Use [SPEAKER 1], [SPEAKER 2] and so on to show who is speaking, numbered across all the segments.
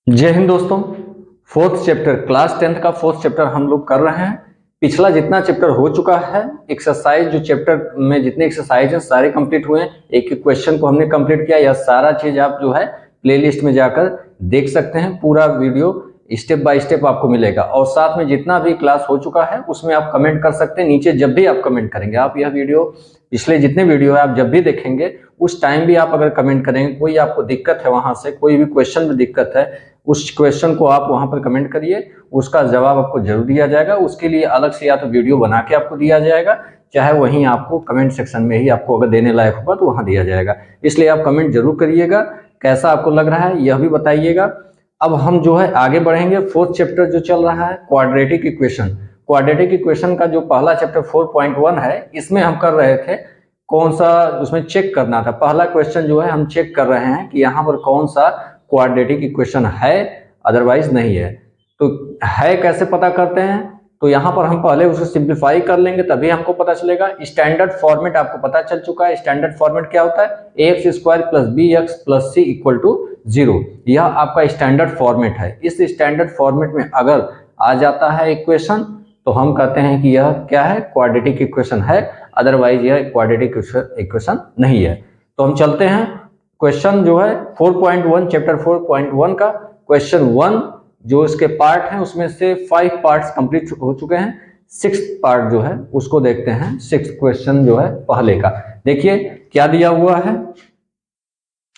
[SPEAKER 1] जय हिंद दोस्तों। Fourth chapter class 10th का फोर्थ चैप्टर हम लोग कर रहे हैं। पिछला जितना चैप्टर हो चुका है, एक्सरसाइज जो चैप्टर में जितने एक्सरसाइज हैं सारे कंप्लीट हुए हैं। एक एक क्वेश्चन को हमने कंप्लीट किया। यह सारा चीज आप जो है प्लेलिस्ट में जाकर देख सकते हैं। पूरा वीडियो स्टेप बाय स्टेप आपको मिलेगा और साथ में जितना भी क्लास हो चुका है उसमें आप कमेंट कर सकते हैं नीचे। जब भी आप कमेंट करेंगे, आप यह वीडियो पिछले जितने वीडियो है आप जब भी देखेंगे उस टाइम भी आप अगर कमेंट करेंगे, कोई आपको दिक्कत है वहां से, कोई भी क्वेश्चन में दिक्कत है, उस क्वेश्चन को आप वहां पर कमेंट करिए, उसका जवाब आपको जरूर दिया जाएगा। उसके लिए अलग से या तो वीडियो बना के आपको दिया जाएगा, चाहे वहीं आपको कमेंट सेक्शन में ही आपको अगर देने लायक होगा तो वहां दिया जाएगा। इसलिए आप कमेंट जरूर करिएगा। कैसा आपको लग रहा है यह भी बताइएगा। अब हम जो है आगे बढ़ेंगे। फोर्थ चैप्टर जो चल रहा है क्वाड्रेटिक इक्वेशन। क्वाड्रेटिक इक्वेशन का जो पहला चैप्टर 4.1 है, इसमें हम कर रहे थे कौन सा, उसमें चेक करना था। पहला क्वेश्चन जो है हम चेक कर रहे हैं कि यहाँ पर कौन सा क्वाड्रेटिक इक्वेशन है, अदरवाइज नहीं है। तो है कैसे पता करते हैं, तो यहाँ पर हम पहले उसे सिंप्लीफाई कर लेंगे तभी हमको पता चलेगा। स्टैंडर्ड फॉर्मेट आपको पता चल चुका है। स्टैंडर्ड फॉर्मेट क्या होता है, ax square plus B x plus C equal to 0। यह आपका स्टैंडर्ड फॉर्मेट है। इस स्टैंडर्ड फॉर्मेट में अगर आ जाता है इक्वेशन तो हम कहते हैं कि यह क्या है, क्वाड्रेटिक इक्वेशन है, अदरवाइज यह क्वाड्रेटिक इक्वेशन नहीं है। तो हम चलते हैं क्वेश्चन जो है 4.1 चैप्टर 4.1 का क्वेश्चन 1 जो इसके पार्ट हैं उसमें से 5 पार्ट्स कंप्लीट हो चुके हैं। 6th पार्ट जो है उसको देखते हैं। 6th क्वेश्चन जो है पहले का देखिए क्या दिया हुआ है।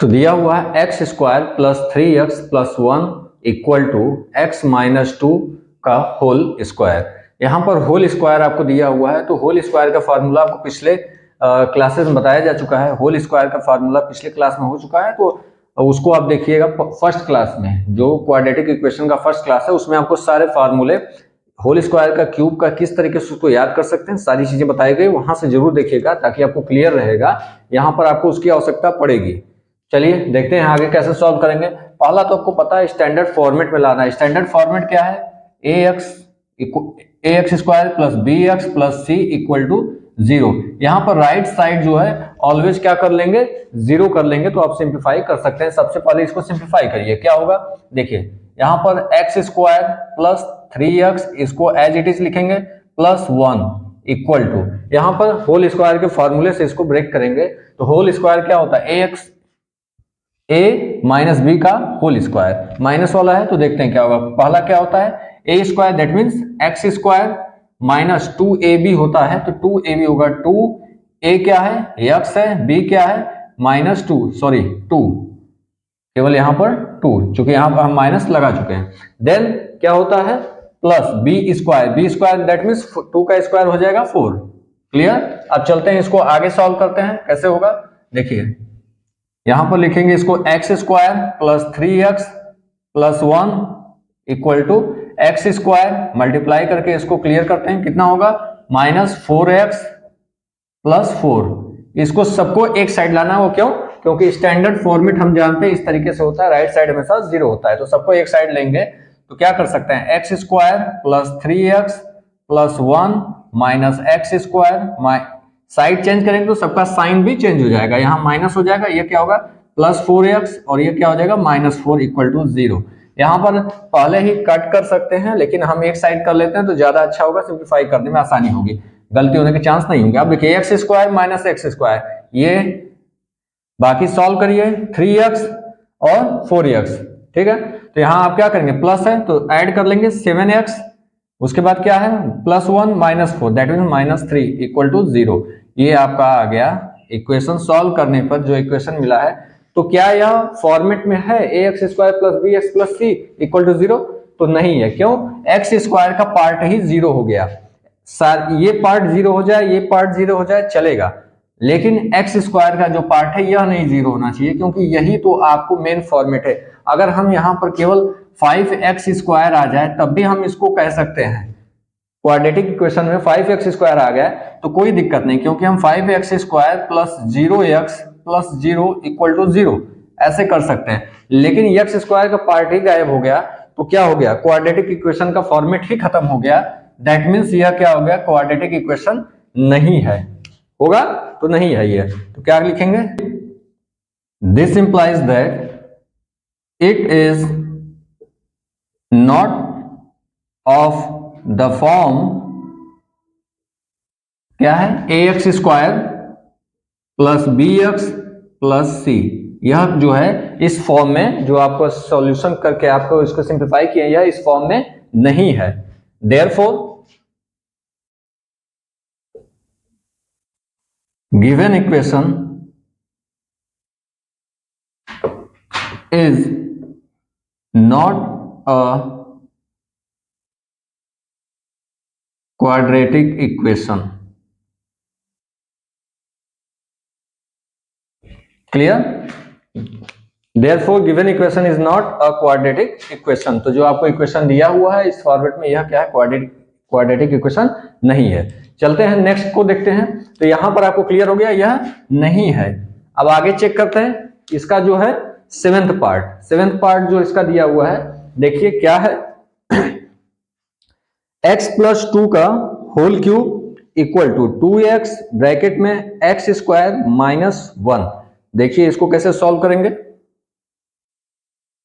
[SPEAKER 1] तो दिया हुआ है एक्स स्क्वायर प्लस 3x प्लस 1 इक्वल टू एक्स माइनस 2 का होल स्क्वायर। यहाँ पर होल स्क्वायर आपको दिया हुआ है। तो होल स्क्वायर का फार्मूला आपको पिछले क्लासेस में बताया जा चुका है। होल स्क्वायर का फार्मूला पिछले क्लास में हो चुका है, तो उसको आप देखिएगा फर्स्ट क्लास में। जो क्वाड्रेटिक इक्वेशन का फर्स्ट क्लास है उसमें आपको सारे फार्मूले, होल स्क्वायर का, क्यूब का, किस तरीके से उसको याद कर सकते हैं, सारी चीजें बताई गई। वहां से जरूर देखिएगा ताकि आपको क्लियर रहेगा। यहाँ पर आपको उसकी आवश्यकता पड़ेगी। चलिए देखते हैं आगे कैसे सॉल्व करेंगे। पहला तो आपको पता है स्टैंडर्ड फॉर्मेट में लाना है। स्टैंडर्ड फॉर्मेट क्या है, X square plus B x plus C equal to 0। यहाँ पर राइट साइड जो है ऑलवेज क्या कर लेंगे, 0 कर लेंगे। तो आप सिंप्लीफाई कर सकते हैं। सबसे पहले इसको सिंप्लीफाई करिए, क्या होगा देखिए। यहाँ पर एक्स स्क्वायर प्लस 3x, इसको एज इट इज लिखेंगे, प्लस 1 इक्वल टू, यहाँ पर होल स्क्वायर के फॉर्मूले से इसको ब्रेक करेंगे। तो होल स्क्वायर क्या होता है, ए माइनस बी का होल स्क्वायर। माइनस वाला है तो देखते हैं क्या होगा। पहला क्या होता है, A square that means X square minus 2ab होता है। तो 2ab होगा 2, ए क्या है, एक्स है, बी क्या है, माइनस 2, सॉरी 2, केवल यहां पर 2, चूंकि यहां पर हम माइनस लगा चुके हैं। देन क्या होता है, plus B square that means 2 का स्क्वायर हो जाएगा 4। क्लियर। अब चलते हैं इसको आगे सॉल्व करते हैं, कैसे होगा देखिए। यहां पर लिखेंगे इसको एक्स स्क्वायर प्लस 3x प्लस 1 equal to X square, multiply करके इसको क्लियर करते हैं, कितना होगा माइनस 4x प्लस 4। इसको सबको एक साइड लाना है। वो क्यों, क्योंकि स्टैंडर्ड फॉर्मेट हम जानते हैं इस तरीके से होता है, राइट साइड हमेशा 0 होता है। तो सबको एक साइड लेंगे तो क्या कर सकते हैं, एक्स स्क्वायर प्लस 3x प्लस 1 minus x square, side change करेंगे तो सबका साइन भी चेंज हो जाएगा। यहाँ माइनस हो जाएगा, ये क्या होगा प्लस 4x और ये क्या हो जाएगा माइनस 4 इक्वल टू 0। यहाँ पर पहले ही कट कर सकते हैं लेकिन हम एक साइड कर लेते हैं तो ज्यादा अच्छा होगा, सिंप्लीफाई करने में आसानी होगी, गलती होने के चांस नहीं होंगे। अब देखिए x square minus x square, ये बाकी सॉल्व करिए 3x और 4x, ठीक है। तो यहाँ आप क्या करेंगे, प्लस है तो ऐड कर लेंगे 7x, उसके बाद क्या है plus 1 minus 4 that mean minus 3 equal to 0। ये आपका आ गया इक्वेशन। सॉल्व करने पर जो इक्वेशन मिला है, तो क्या यह फॉर्मेट में है ए x square plus B x plus C equal to 0, तो नहीं है। क्यों, एक्स स्क्वायर का पार्ट ही 0 हो गया। ये पार्ट 0 हो जाए, ये पार्ट 0 हो जाए चलेगा, लेकिन एक्स स्क्वायर का जो पार्ट है यह नहीं 0 होना चाहिए, क्योंकि यही तो आपको मेन फॉर्मेट है। अगर हम यहाँ पर केवल 5x स्क्वायर आ जाए तब भी हम इसको कह सकते हैं। क्वाड्रेटिक इक्वेशन में 5x स्क्वायर आ गया तो कोई दिक्कत नहीं, क्योंकि हम 5x square plus 0x plus 0 equal to 0 ऐसे कर सकते हैं। लेकिन x स्क्वायर का पार्ट ही गायब हो गया तो क्या हो गया, क्वाड्रेटिक इक्वेशन का फॉर्मेट ही खत्म हो गया। दैट मीन्स यह क्या हो गया, क्वाड्रेटिक इक्वेशन नहीं है। होगा तो नहीं है ये, तो क्या लिखेंगे, this implies that it is not of the form क्या है, ए x square plus B x plus c, यह जो है इस फॉर्म में जो आपको सॉल्यूशन करके आपको इसको सिंप्लीफाई किया, यह इस फॉर्म में नहीं है। Therefore given equation is not a quadratic equation. Clear? Therefore given equation is not a quadratic equation। तो जो आपको इक्वेशन दिया हुआ है इस फॉर्मेट में, यह क्या है, क्वाड्रेटिक इक्वेशन नहीं है। चलते हैं नेक्स्ट को देखते हैं। तो यहां पर आपको क्लियर हो गया यह नहीं है। अब आगे चेक करते हैं इसका जो है सेवेंथ पार्ट जो इसका दिया हुआ है, देखिए क्या है, x प्लस 2 का whole cube equal to 2x bracket में एक्स स्क्वायर माइनस 1। देखिए इसको कैसे सॉल्व करेंगे।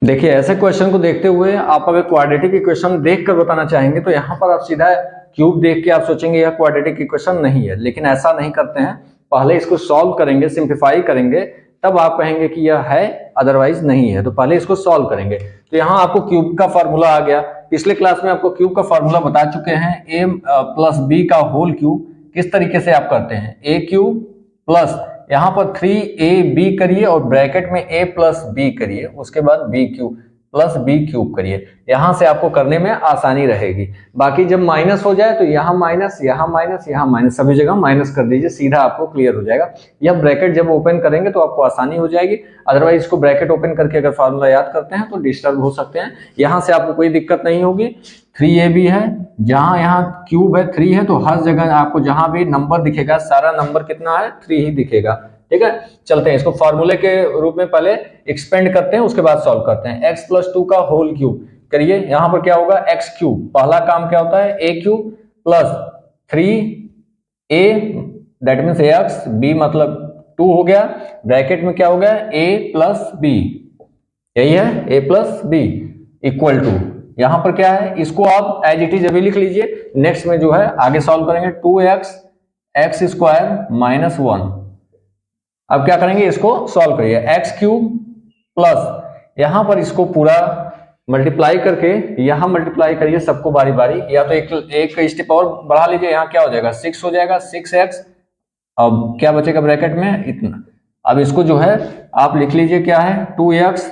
[SPEAKER 1] देखिए ऐसे क्वेश्चन को देखते हुए आप अगर क्वाड्रेटिक इक्वेशन देखकर बताना चाहेंगे तो यहां पर आप सीधा क्यूब देख के आप सोचेंगे यह क्वाड्रेटिक इक्वेशन नहीं है, लेकिन ऐसा नहीं करते हैं, पहले इसको सॉल्व करेंगे, सिंप्लीफाई करेंगे, तब आप कहेंगे कि यह है, अदरवाइज नहीं है। तो पहले इसको सॉल्व करेंगे। तो यहाँ आपको क्यूब का फॉर्मूला आ गया। पिछले क्लास में आपको क्यूब का फॉर्मूला बता चुके हैं, ए प्लस बी का होल क्यूब किस तरीके से आप करते हैं, ए क्यूब प्लस यहाँ पर 3ab करिए और ब्रैकेट में a प्लस बी करिए, उसके बाद b cube plus B cube करिए। यहां से आपको करने में आसानी रहेगी। बाकी जब माइनस हो जाए तो यहाँ माइनस, यहाँ माइनस, यहाँ माइनस, सभी जगह माइनस कर दीजिए, सीधा आपको क्लियर हो जाएगा। यह ब्रैकेट जब ओपन करेंगे तो आपको आसानी हो जाएगी, अदरवाइज इसको ब्रैकेट ओपन करके अगर फॉर्मूला याद करते हैं तो डिस्टर्ब हो सकते हैं। यहाँ से आपको कोई दिक्कत नहीं होगी। 3ab है, जहां यहाँ क्यूब है 3 है, तो हर जगह आपको जहां भी नंबर दिखेगा सारा नंबर कितना है, 3 ही दिखेगा। ठीक है, चलते हैं इसको फॉर्मूले के रूप में पहले एक्सपेंड करते हैं, उसके बाद सॉल्व करते हैं। x प्लस 2 का होल क्यूब करिए, यहां पर क्या होगा, x क्यूब, पहला काम क्या होता है, a cube plus 3a that means ax, b मतलब 2 हो गया, ब्रैकेट में क्या हो गया, a प्लस b, यही है a plus b equal to, यहां पर क्या है, इसको आप एज इट इज अभी लिख लीजिए। नेक्स्ट में जो है आगे सॉल्व करेंगे, 2x एक्स स्क्वायर माइनस 1। अब क्या करेंगे, इसको सॉल्व करिए, एक्स क्यूब प्लस यहां पर इसको पूरा मल्टीप्लाई करके यहां मल्टीप्लाई करिए सबको बारी बारी, या तो एक स्टेप और बढ़ा लीजिए, यहां क्या हो जाएगा, 6 हो जाएगा, 6x, अब क्या बचेगा ब्रैकेट में, इतना। अब इसको जो है आप लिख लीजिए क्या है, 2x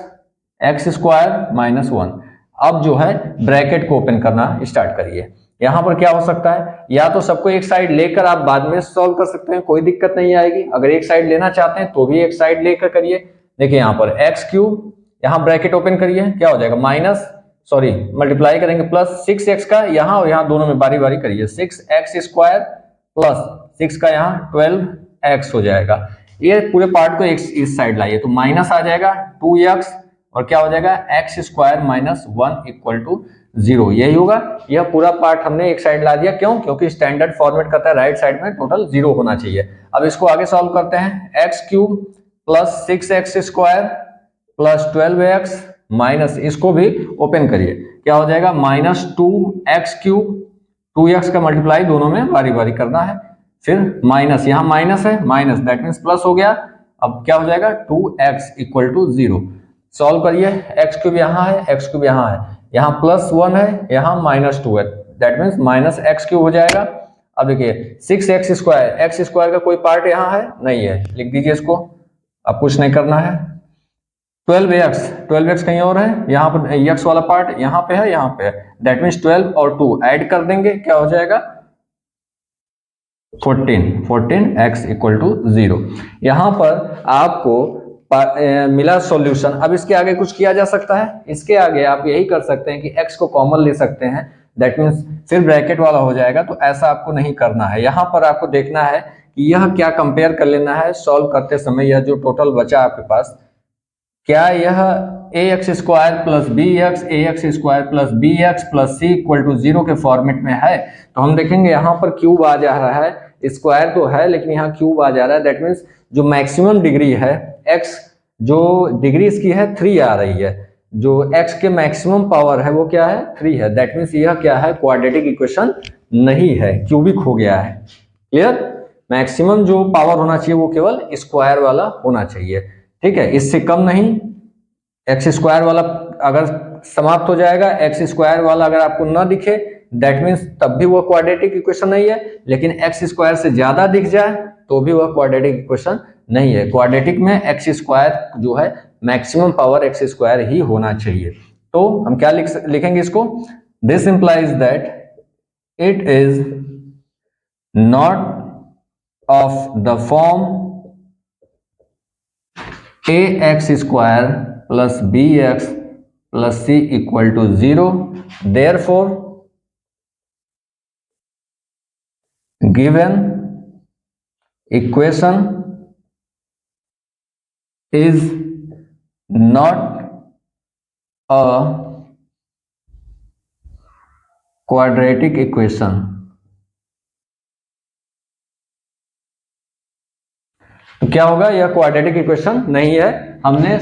[SPEAKER 1] एक्स स्क्वायर माइनस 1। अब जो है ब्रैकेट को ओपन करना स्टार्ट करिए। यहां पर क्या हो सकता है, या तो सबको एक साइड लेकर आप बाद में सॉल्व कर सकते हैं, कोई दिक्कत नहीं आएगी। अगर एक साइड लेना चाहते हैं तो भी एक साइड लेकर करिए। देखिए यहाँ पर एक्स क्यूब, यहाँ ब्रैकेट ओपन करिए, क्या हो जाएगा, मल्टीप्लाई करेंगे प्लस 6x का यहाँ और यहाँ दोनों में बारी बारी करिए, 6x स्क्वायर प्लस 6 का यहाँ 12x हो जाएगा। ये पूरे पार्ट को इस साइड लाइए तो माइनस आ जाएगा 2x और क्या हो जाएगा, X square minus 1 equal to 0, यही होगा। यह पूरा पार्ट हमने एक साइड ला दिया, क्यों, क्योंकि स्टैंडर्ड फॉर्मेट करता है राइट साइड में टोटल 0 होना चाहिए। अब इसको आगे सॉल्व करते हैं, x cube plus 6x square plus 12x minus, इसको भी ओपन करिए, क्या हो जाएगा, माइनस 2x क्यूब, 2x का मल्टीप्लाई दोनों में बारी बारी करना है, फिर माइनस, यहाँ माइनस है, माइनस दैट मीन्स प्लस हो गया। अब क्या हो जाएगा, 2x इक्वल टू 0। सॉल्व करिए, एक्स क्यूब यहाँ है, एक्स क्यूब यहाँ है, यहाँ प्लस 1 है, यहाँ माइनस 2 है, that means minus x cube हो जाएगा। अब देखिए 6x स्क्वायर, एक्स स्क्वायर का कोई पार्ट यहाँ है, नहीं है, लिख दीजिए इसको, अब कुछ नहीं करना है। 12x कहीं और है, यहाँ पर x वाला पार्ट यहाँ पे है, यहाँ पे है, दैट मीन्स 12 और 2 ऐड कर देंगे, क्या हो जाएगा, 14x इक्वल टू 0। यहाँ पर आपको मिला सॉल्यूशन। अब इसके आगे कुछ किया जा सकता है, इसके आगे आप यही कर सकते हैं कि x को कॉमन ले सकते हैं, दैट मीन्स फिर ब्रैकेट वाला हो जाएगा, तो ऐसा आपको नहीं करना है। यहाँ पर आपको देखना है कि यह क्या कंपेयर कर लेना है सॉल्व करते समय, यह जो टोटल बचा आपके पास, क्या यह ax square plus bx, ax square plus bx plus c equal to 0 के फॉर्मेट में है। तो हम देखेंगे यहाँ पर क्यूब आ जा रहा है, स्क्वायर तो है लेकिन यहाँ क्यूब आ जा रहा है, दैट मीन्स जो मैक्सिमम डिग्री है x, जो डिग्री इसकी है 3 आ रही है, जो x के मैक्सिमम पावर है वो क्या है 3 है, दैट मीन्स यह क्या है क्वाड्रेटिक इक्वेशन नहीं है, क्यूबिक हो गया है। क्लियर, मैक्सिमम जो पावर होना चाहिए वो केवल स्क्वायर वाला होना चाहिए, ठीक है, इससे कम नहीं। एक्स स्क्वायर वाला अगर समाप्त हो जाएगा, एक्स स्क्वायर वाला अगर आपको ना दिखे दैट मीन्स तब भी वो क्वाड्रेटिक इक्वेशन नहीं है, लेकिन एक्स स्क्वायर से ज्यादा दिख जाए तो भी वह क्वाड्रेटिक इक्वेशन नहीं है। क्वाड्रेटिक में एक्स स्क्वायर जो है मैक्सिमम पावर एक्स स्क्वायर ही होना चाहिए। तो हम क्या लिखेंगे इसको, this implies that it is not of the form a x square plus B x plus C equal to 0, therefore given equation is not a quadratic equation। तो क्या होगा, यह क्वाड्रेटिक इक्वेशन नहीं है। हमने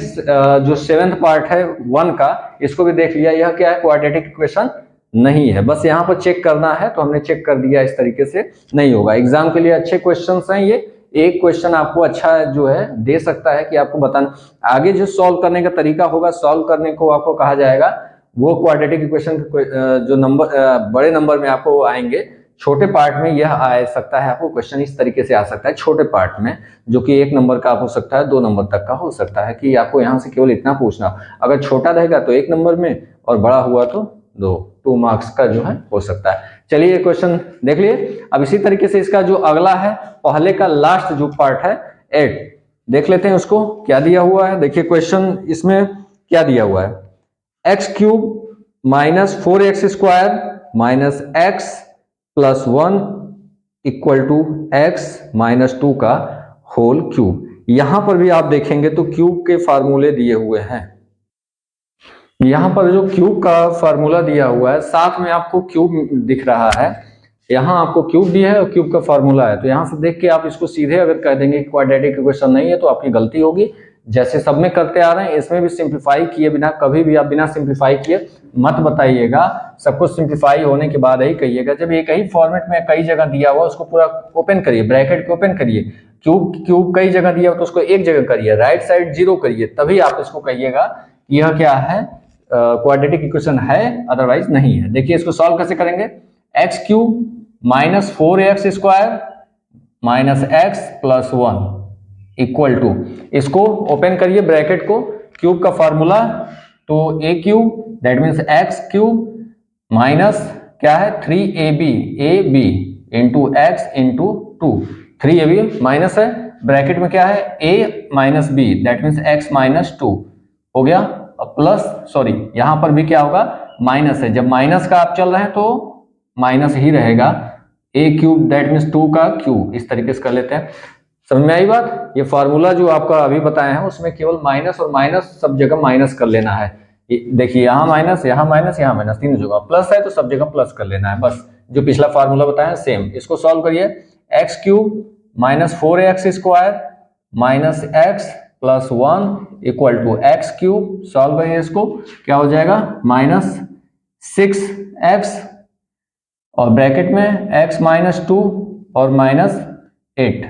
[SPEAKER 1] जो 7th पार्ट है 1 का इसको भी देख लिया, यह क्या है क्वाड्रेटिक इक्वेशन नहीं है। बस यहाँ पर चेक करना है तो हमने चेक कर दिया, इस तरीके से नहीं होगा। एग्जाम के लिए अच्छे क्वेश्चंस हैं ये, एक क्वेश्चन आपको अच्छा जो है दे सकता है कि आपको बताना, आगे जो सॉल्व करने का तरीका होगा, सॉल्व करने को आपको कहा जाएगा वो क्वाड्रेटिक इक्वेशन जो नंबर बड़े नंबर में आपको आएंगे, छोटे पार्ट में यह आ सकता है आपको क्वेश्चन इस तरीके से आ सकता है छोटे पार्ट में, जो कि 1 नंबर का हो सकता है, 2 नंबर तक का हो सकता है, कि आपको यहाँ से केवल इतना पूछना, अगर छोटा रहेगा तो 1 नंबर में और बड़ा हुआ तो 2 मार्क्स का जो है हो सकता है। चलिए ये क्वेश्चन देख लिए। अब इसी तरीके से इसका जो अगला है, पहले का लास्ट जो पार्ट है 8, देख लेते हैं उसको क्या दिया हुआ है। देखिए क्वेश्चन इसमें क्या दिया हुआ है, x cube minus 4x square minus x plus 1 equal to x minus 2 का होल क्यूब। यहां पर भी आप देखेंगे तो क्यूब के फार्मूले दिए हुए हैं, यहाँ पर जो क्यूब का फार्मूला दिया हुआ है साथ में आपको क्यूब दिख रहा है, यहाँ आपको क्यूब दिया है और क्यूब का फार्मूला है। तो यहाँ से देख के आप इसको सीधे अगर कह देंगे कि क्वाड्रेटिक इक्वेशन नहीं है तो आपकी गलती होगी। जैसे सब में करते आ रहे हैं इसमें भी सिंप्लीफाई किए बिना, कभी भी आप बिना सिंप्लीफाई किए मत बताइएगा, सब कुछ सिंप्लीफाई होने के बाद ही कहिएगा। जब एक ही फॉर्मेट में कई जगह दिया हुआ उसको पूरा ओपन करिए, ब्रैकेट को ओपन करिए, क्यूब कई जगह दिया हो तो उसको एक जगह करिए, राइट साइड 0 करिए, तभी आप इसको कहिएगा यह क्या है क्वाड्रेटिक इक्वेशन है, अदरवाइज नहीं है। देखिए इसको सॉल्व कैसे करेंगे, x cube minus 4x square minus x plus 1 equal to, इसको ओपन करिए ब्रैकेट को, क्यूब का फॉर्मूला तो a cube that means x cube minus क्या है 3ab ab into x into 2, 3ab minus है, ब्रैकेट में क्या है a minus b that means x minus 2 हो गया, प्लस सॉरी यहां पर भी क्या होगा माइनस है, जब माइनस का आप चल रहे हैं तो माइनस ही रहेगा, ए क्यूब दैट मीन्स 2 का क्यूब, इस तरीके से कर लेते हैं। समझ में आई बात, ये फार्मूला जो आपका अभी बताया है उसमें केवल माइनस और माइनस सब जगह माइनस कर लेना है। देखिए यहाँ माइनस यहाँ माइनस यहाँ माइनस, तीनों जगह प्लस है तो सब जगह प्लस कर लेना है, बस जो पिछला फार्मूला बताया सेम। इसको सॉल्व करिए, x cube minus 4x square minus x plus 1 equal to x cube, solve करिए इसको, क्या हो जाएगा माइनस 6x और ब्रैकेट में x माइनस 2 और माइनस 8,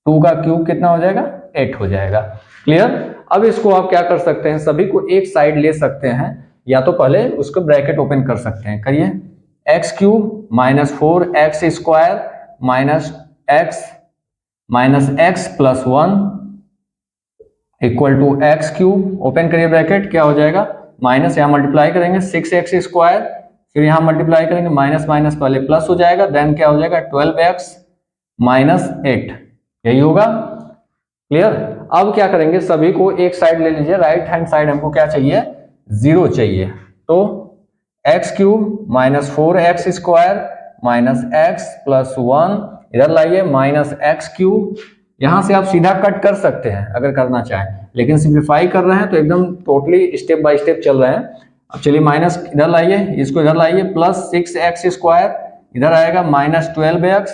[SPEAKER 1] 2 का क्यूब कितना हो जाएगा 8 हो जाएगा। क्लियर, अब इसको आप क्या कर सकते हैं, सभी को एक साइड ले सकते हैं, या तो पहले उसको ब्रैकेट ओपन कर सकते हैं, करिए x cube minus 4x square minus x plus 1 equal to x cube, open करिए ब्रैकेट, क्या हो जाएगा माइनस, यहाँ मल्टीप्लाई करेंगे 6x स्क्वायर, फिर यहाँ मल्टीप्लाई करेंगे माइनस माइनस पहले प्लस हो जाएगा, देन क्या हो जाएगा 12x माइनस 8, यही होगा। क्लियर, अब क्या करेंगे सभी को एक साइड ले लीजिए, राइट हैंड साइड हमको क्या चाहिए 0 चाहिए, तो x cube minus 4x square minus x plus 1 इधर लाइए माइनस एक्स क्यूब, यहां से आप सीधा कट कर सकते हैं अगर करना चाहें, लेकिन सिंप्लीफाई कर रहे हैं तो एकदम टोटली स्टेप बाय स्टेप चल रहे हैं। अब चलिए माइनस इधर लाइए, इसको इधर लाइए, प्लस 6x स्क्वायर इधर आएगा माइनस 12x,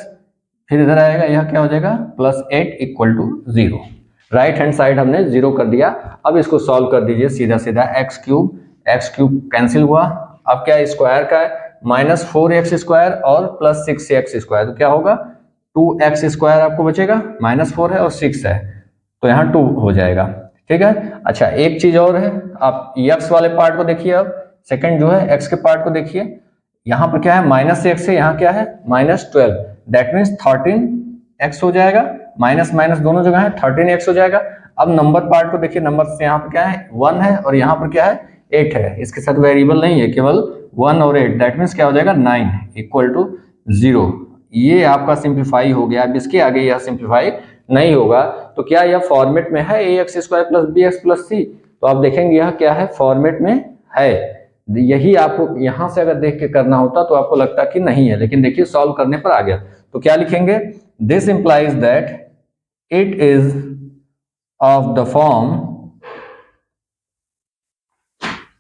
[SPEAKER 1] फिर इधर आएगा यह क्या हो जाएगा plus 8 equal to 0। Right hand side हमने 0 कर दिया। अब इसको सॉल्व कर दीजिए सीधा सीधा, एक्स क्यूब कैंसिल हुआ, अब क्या स्क्वायर का है -4x² और +6x², तो क्या होगा 2x² आपको बचेगा, -4 है और 6 है तो यहाँ 2 हो जाएगा। ठीक है। अच्छा एक चीज और है, आप x वाले पार्ट को देखिए, अब सेकंड जो है x के पार्ट को देखिए, यहाँ पर क्या है -6 है, यहाँ क्या है -12, दैट मीन्स 13x हो जाएगा, माइनस माइनस दोनों जगह है 13x हो जाएगा। अब नंबर पार्ट को देखिए, नंबर से यहाँ पर क्या है 1 है और यहाँ पर क्या है 8 है, इसके साथ वेरिएबल नहीं है, केवल 1 और 8, दैट मीन्स क्या हो जाएगा 9 = 0। ये आपका सिंप्लीफाई हो गया। अब इसके आगे यह सिंप्लीफाई नहीं होगा, तो क्या यह फॉर्मेट में है ax² + bx + c, तो आप देखेंगे यह क्या है फॉर्मेट में है। यही आपको यहां से अगर देख के करना होता तो आपको लगता कि नहीं है, लेकिन देखिए सॉल्व करने पर आ गया। तो क्या लिखेंगे, this implies that it is of the form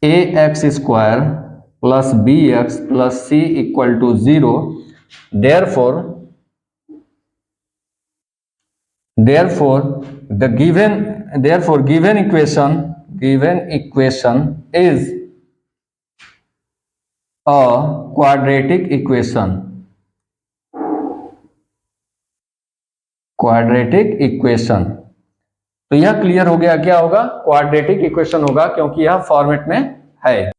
[SPEAKER 1] ax² + bx + c = 0, therefore given equation is a quadratic equation। तो यह क्लियर हो गया, क्या होगा क्वाड्रेटिक इक्वेशन होगा, क्योंकि यह फॉर्मेट में है।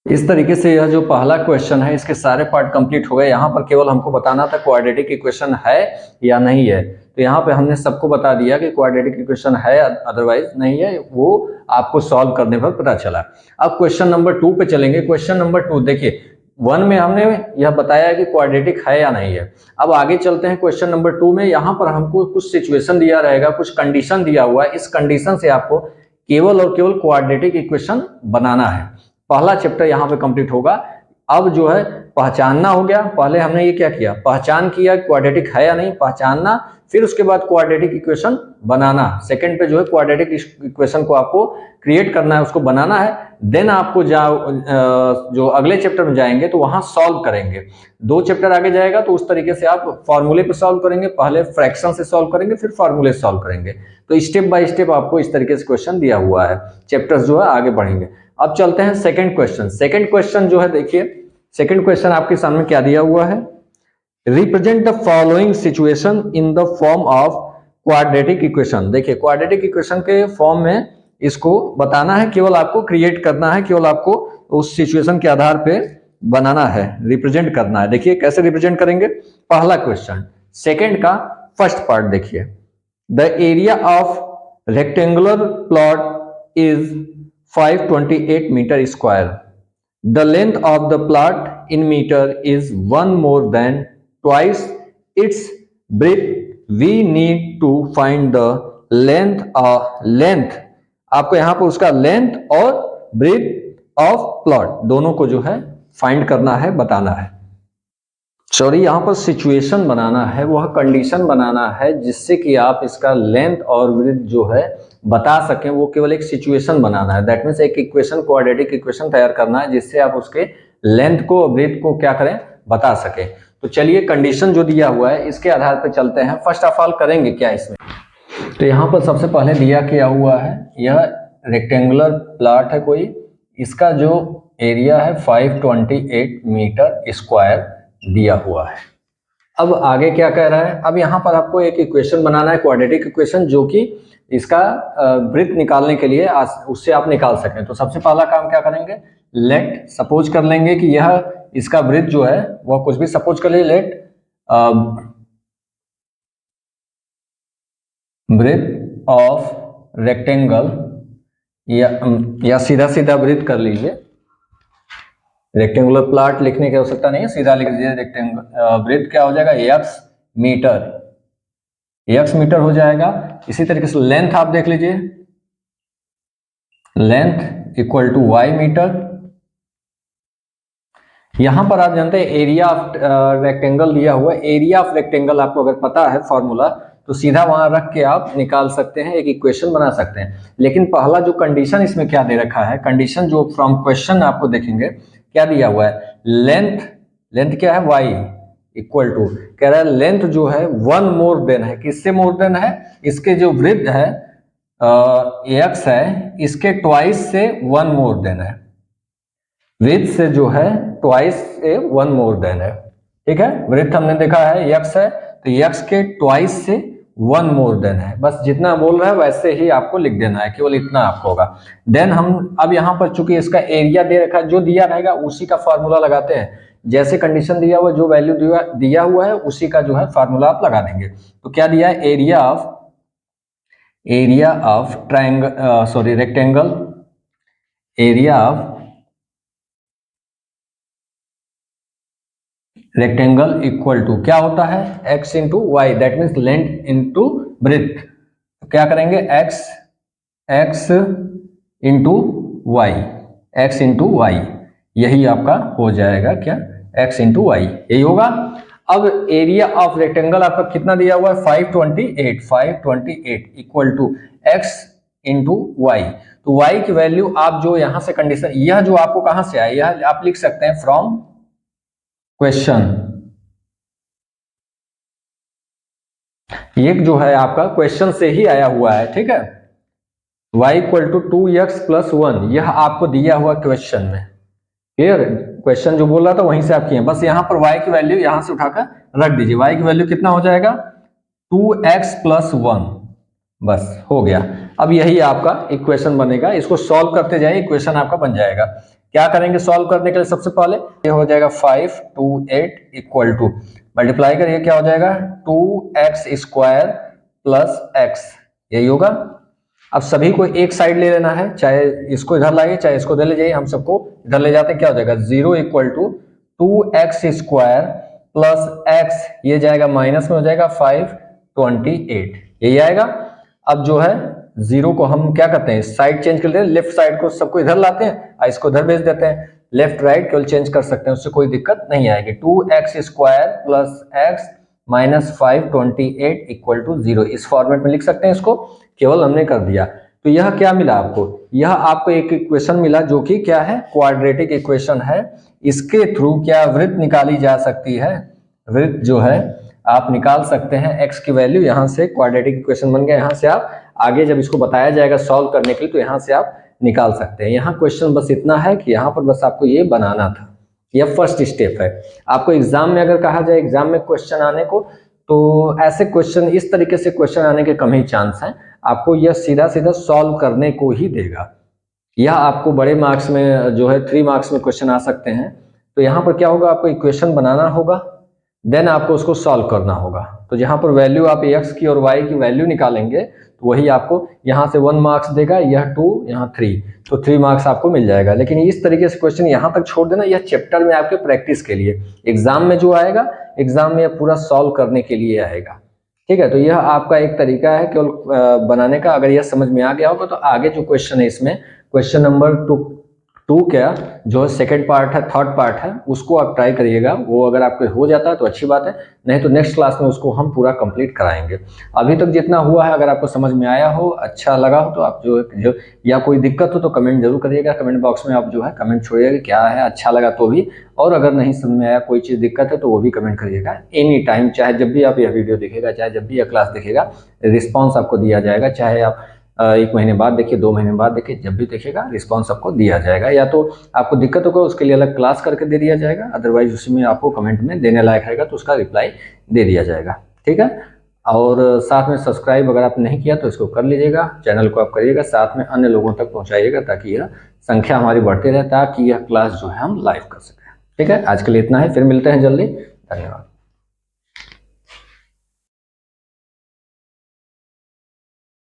[SPEAKER 1] इस तरीके से यह जो पहला क्वेश्चन है इसके सारे पार्ट कंप्लीट हो गए। यहाँ पर केवल हमको बताना था क्वाड्रेटिक इक्वेशन है या नहीं है, तो यहाँ पे हमने सबको बता दिया कि क्वाड्रेटिक इक्वेशन है, अदरवाइज नहीं है, वो आपको सॉल्व करने पर पता चला। अब क्वेश्चन नंबर 2 पे चलेंगे। क्वेश्चन नंबर 2 देखिए, 1 में हमने यह बताया कि क्वाड्रेटिक है या नहीं है। अब आगे चलते हैं क्वेश्चन नंबर 2 में। यहाँ पर हमको कुछ सिचुएशन दिया रहेगा, कुछ कंडीशन दिया हुआ है, इस कंडीशन से आपको केवल और केवल क्वाड्रेटिक इक्वेशन बनाना है। पहला चैप्टर यहाँ पे कंप्लीट होगा। अब जो है पहचानना हो गया, पहले हमने ये क्या किया, पहचान किया क्वाड्रेटिक है या नहीं, पहचानना, फिर उसके बाद क्वाड्रेटिक इक्वेशन बनाना। सेकंड पे जो है क्वाड्रेटिक इक्वेशन को आपको क्रिएट करना है, उसको बनाना है। देन आपको जो अगले चैप्टर में जाएंगे तो वहां सॉल्व करेंगे। 2 चैप्टर आगे जाएगा तो उस तरीके से आप फॉर्मूले पे सॉल्व करेंगे, पहले फ्रैक्शन से सॉल्व करेंगे, फिर फॉर्मूले से सॉल्व करेंगे। तो स्टेप बाय स्टेप आपको इस तरीके से क्वेश्चन दिया हुआ है, चैप्टर्स जो है आगे बढ़ेंगे। अब चलते हैं सेकंड क्वेश्चन। सेकंड क्वेश्चन जो है देखिए, सेकंड क्वेश्चन आपके सामने क्या दिया हुआ है, represent the following situation in the form of quadratic equation. देखिए क्वाड्रेटिक इक्वेशन के फॉर्म में इसको बताना है, केवल आपको क्रिएट करना है, केवल आपको उस सिचुएशन के आधार पे बनाना है, रिप्रेजेंट करना है। देखिए कैसे रिप्रेजेंट करेंगे, पहला क्वेश्चन, सेकंड का फर्स्ट पार्ट देखिए, the area of rectangular plot is 528 metre square, the length of the plot in meter is 1 more than twice its breadth, we need to find the length आपको यहाँ पर उसका length और breath of plot दोनों को जो है find करना है, बताना है। सॉरी, यहाँ पर सिचुएशन बनाना है, वह कंडीशन बनाना है जिससे कि आप इसका लेंथ और ब्रेथ जो है बता सकें, वो केवल एक सिचुएशन बनाना है। दैट मीन्स एक इक्वेशन, क्वाड्रेटिक इक्वेशन तैयार करना है जिससे आप उसके लेंथ को और ब्रेथ को क्या करें, बता सके। तो चलिए कंडीशन जो दिया हुआ है इसके आधार पर चलते हैं। फर्स्ट ऑफ ऑल करेंगे क्या इसमें, तो यहाँ पर सबसे पहले दिया क्या हुआ है, यह रेक्टेंगुलर प्लॉट है कोई, इसका जो एरिया है 528 मीटर स्क्वायर दिया हुआ है। अब आगे क्या कह रहा है, अब यहाँ पर आपको एक इक्वेशन बनाना है, क्वाड्रेटिक इक्वेशन, जो कि इसका ब्रेथ निकालने के लिए उससे आप निकाल सकें। तो सबसे पहला काम क्या करेंगे, लेट सपोज कर लेंगे कि यह इसका ब्रेथ जो है वह कुछ भी सपोज कर ले, लेट ब्रेथ ऑफ रेक्टेंगल, या सीधा सीधा ब्रेथ कर लीजिए, रेक्टेंगुलर प्लॉट लिखने की आवश्यकता नहीं है, सीधा लिख दीजिए रेक्टेंगल। ब्रेथ क्या हो जाएगा, x मीटर हो जाएगा। इसी तरीके से लेंथ आप देख लीजिए, length equal to y metre. यहां पर आप जानते हैं एरिया ऑफ रेक्टेंगल दिया हुआ है, एरिया ऑफ रेक्टेंगल आपको अगर पता है फॉर्मूला तो सीधा वहां रख के आप निकाल सकते हैं, एक इक्वेशन बना सकते हैं। लेकिन पहला जो कंडीशन इसमें क्या दे रखा है, कंडीशन जो फ्रॉम क्वेश्चन आपको देखेंगे क्या दिया हुआ है, लेंथ क्या है y इक्वल टू, कह रहा है लेंथ जो है 1 मोर देन है, किससे मोर देन है, इसके जो ब्रेथ है एक्स है इसके ट्वाइस से 1 मोर देन है, विड्थ से जो है ट्वाइस से 1 मोर देन है, ठीक है। विड्थ हमने देखा है एक्स है, तो एक्स के ट्वाइस से 1 मोर देन है, बस जितना बोल रहा है वैसे ही आपको लिख देना है, केवल इतना आपको होगा। देन हम अब यहाँ पर चूंकि इसका एरिया दे रखा है, जो दिया रहेगा उसी का फॉर्मूला लगाते हैं, जैसे कंडीशन दिया हुआ, जो वैल्यू दिया हुआ है उसी का जो है फॉर्मूला आप लगा देंगे। तो क्या दिया है, area of triangle, sorry rectangle, area of rectangle equal to क्या होता है, x into y, that means length into breadth. क्या करेंगे, x into y, x into y, यही आपका हो जाएगा क्या, x इंटू वाई, यही होगा। अब एरिया ऑफ रेक्टेंगल आपका कितना दिया हुआ है, 528 equal to x into y. तो y की वैल्यू आप जो यहां से कंडीशन, यह जो आपको कहां से आया, यह आप लिख सकते हैं फ्रॉम क्वेश्चन, ये जो है आपका क्वेश्चन से ही आया हुआ है, ठीक है। y equal to 2x plus 1, यह आपको दिया हुआ क्वेश्चन में, क्लियर, क्वेश्चन जो बोल रहा था वहीं से आप किए, बस यहाँ पर y की वैल्यू यहां से उठाकर रख दीजिए, y की वैल्यू कितना हो जाएगा, 2x प्लस 1, बस हो गया। अब यही आपका इक्वेशन बनेगा, इसको सॉल्व करते जाइए, इक्वेशन आपका बन जाएगा। क्या करेंगे सॉल्व करने के लिए, सबसे पहले ये हो जाएगा 528 इक्वल टू, मल्टीप्लाई करिए, क्या हो जाएगा 2x स्क्वायर प्लस x, यही होगा। अब सभी को एक साइड ले लेना है, चाहे इसको इधर लाइए चाहे इसको इधर ले जाइए, हम सबको इधर ले जाते हैं, क्या हो जाएगा 0 equal to 2x square plus x, ये जाएगा माइनस में हो जाएगा 528, यही आएगा। अब जो है 0 को हम क्या करते हैं, साइड चेंज कर लेते हैं, लेफ्ट साइड को सबको इधर लाते हैं, इसको इधर भेज देते हैं, लेफ्ट राइट केवल चेंज कर सकते हैं, उससे कोई दिक्कत नहीं आएगी। 2x square plus x minus 528 equal to 0, इस फॉर्मेट में लिख सकते हैं इसको, केवल हमने कर दिया। तो यह क्या मिला आपको, यह आपको एक इक्वेशन मिला जो कि क्या है, क्वाड्रेटिक इक्वेशन है। इसके थ्रू क्या वृत्त निकाली जा सकती है, वृत्त जो है आप निकाल सकते हैं, x की वैल्यू, यहां से क्वाड्रेटिक इक्वेशन बन गया, यहां से आप आगे जब इसको बताया जाएगा सॉल्व करने के लिए तो यहां से आप निकाल सकते हैं। यहाँ क्वेश्चन बस इतना है कि यहाँ पर बस आपको ये बनाना था, यह फर्स्ट स्टेप है। आपको एग्जाम में अगर कहा जाए एग्जाम में क्वेश्चन आने को, तो ऐसे क्वेश्चन, इस तरीके से क्वेश्चन आने के कम ही चांस हैं, आपको यह सीधा सीधा सॉल्व करने को ही देगा। यह आपको बड़े मार्क्स में जो है 3 मार्क्स में क्वेश्चन आ सकते हैं। तो यहाँ पर क्या होगा, आपको इक्वेशन बनाना होगा, देन आपको उसको सॉल्व करना होगा। तो जहाँ पर वैल्यू आप x की और y की वैल्यू निकालेंगे तो वही आपको यहाँ से 1 मार्क्स देगा, यह 2, यहाँ 3, तो 3 मार्क्स आपको मिल जाएगा। लेकिन इस तरीके से क्वेश्चन यहाँ तक छोड़ देना, यह चैप्टर में आपके प्रैक्टिस के लिए, एग्जाम में जो आएगा, एग्जाम में यह पूरा सॉल्व करने के लिए आएगा, ठीक है। तो यह आपका एक तरीका है केवल बनाने का। अगर यह समझ में आ गया होगा तो आगे जो क्वेश्चन है इसमें, क्वेश्चन नंबर 2 क्या जो सेकंड पार्ट है, थर्ड पार्ट है, उसको आप ट्राई करिएगा। वो अगर आपको हो जाता है तो अच्छी बात है, नहीं तो नेक्स्ट क्लास में उसको हम पूरा कंप्लीट कराएंगे। अभी तक जितना हुआ है अगर आपको समझ में आया हो, अच्छा लगा हो, तो आप जो या कोई दिक्कत हो तो कमेंट जरूर करिएगा, कमेंट बॉक्स में आप जो है कमेंट छोड़िएगा, क्या है अच्छा लगा तो भी, और अगर नहीं समझ में आया, कोई चीज़ दिक्कत है तो वो भी कमेंट करिएगा एनी टाइम, चाहे जब भी आप यह वीडियो देखेगा, चाहे जब भी यह क्लास देखेगा, रिस्पॉन्स आपको दिया जाएगा। चाहे आप 1 महीने बाद देखिए, 2 महीने बाद देखिए, जब भी देखिएगा रिस्पांस आपको दिया जाएगा। या तो आपको दिक्कत होगा उसके लिए अलग क्लास करके दे दिया जाएगा, अदरवाइज उसमें आपको कमेंट में देने लायक रहेगा तो उसका रिप्लाई दे दिया जाएगा, ठीक है। और साथ में सब्सक्राइब अगर आप नहीं किया तो इसको कर लीजिएगा, चैनल को आप करिएगा, साथ में अन्य लोगों तक पहुँचाइएगा ताकि यह संख्या हमारी बढ़ती रहे, ताकि यह क्लास जो है हम लाइव कर सकें, ठीक है। आज के लिए इतना है, फिर मिलते हैं जल्दी, धन्यवाद।